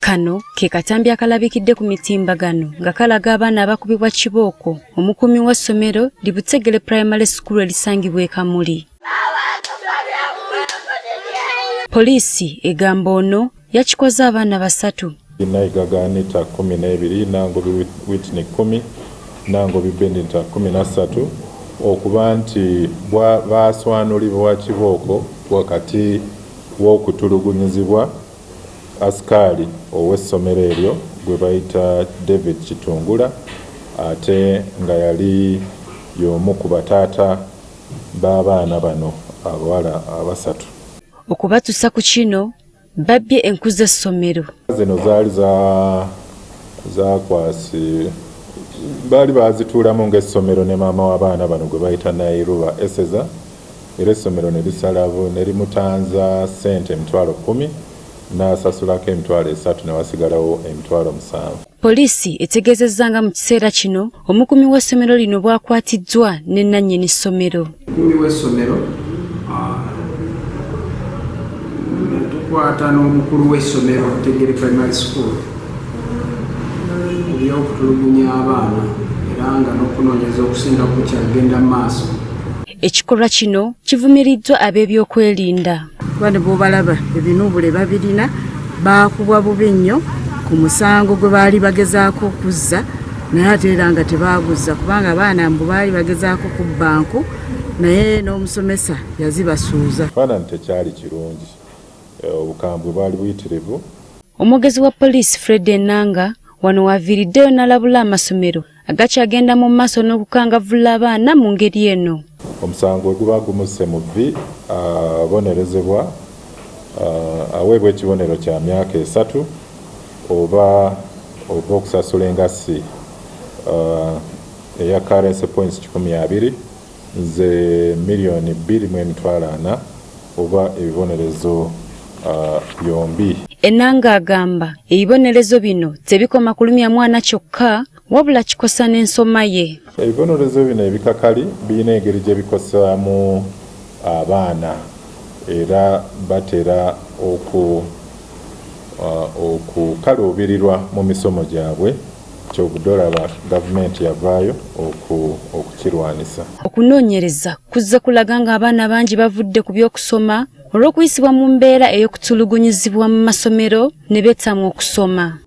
Kano ke katambi akalabikidde ku mitimbagano nga kalaga abaana abakubibwa kibooko omukumi wa ssomero Libutegere Primary School erisangibwa e Kamuli. Poliisi egamba ono yakikoze abaana basatu. Naigaga Anita 12, Nangobi Whitney 10, Nangobi Benita 13 okuba nti baaswanulibwa kibooko wakati w'okutulugunyizibwa askari ow'essomero eryo gwe bayita David Kitungula ate nga yali y'omu ku bataata b'abaana bano abawala abasatu. Okubatuusa ku kino babbye enku z'essomero. Zino zaali zakwasi baali bazituulamu ng'essomero ne maama w'abaana bano gwe bayita Nairuba Eseza, era essomero ne lisalavo ne limutanza ssente $10,000 n'asasulako $3,000 ne wasigalawo $7,000. Poliisi etegeezezza nga mu kiseera kino omukumi w'essomero lino bwakwatiddwa ne nannyini ssomero. Omukumi w'essomero tukwata n'omukulu w'essomero Butegere Primary School eby'okutulugunya abaana era nga n'okunoonyeza okusinga ku kyagenda mu maaso. Ekikolwa kino kivumiriddwa ab'ebyokwerinda. Bano bw'obalaba ebinuubule babirina baakubwa bubi nnyo ku musango gwe baali bagezaako okuzza naye ate era nga tebaaguzza kubanga abaana mbu baali bagezaako ku bbanku naye n'omusomesa yazibasuuza. Ekifaananyi tekyali kirungi, obukambwe bwali buyitirivu. Omwogezi wa poliisi Fred Enanga wano waviiriddeyo n'alabula amasomero agakyagenda mu maaso n'okukangavvula abaana mu ngeri eno. Omusango oguba gumusse mu vvi abonerezebwa aweebwa ekibonero kya myaka 3 oba okusasula engassi eya currency points 20 ze $2,400,000 oba ebibonerezo byombi. Enanga agamba ebibonerezo bino tebikoma kulumya mwana kyokka wabula kikosa n'ensoma ye. Ebibonerezo bino ebikakali birina engeri gye bikosaamu abaana era batera okukaluubirirwa mu misomo gyabwe kyobudolaba gavumenti yavaayo okukirwanisa. Okunoonyereza kuzze kulaga nga abaana bangi bavudde ku by'okusoma olw'okuyisibwa mu mbeera ey'okutulugunyizibwa mu masomero ne beetamwa okusoma.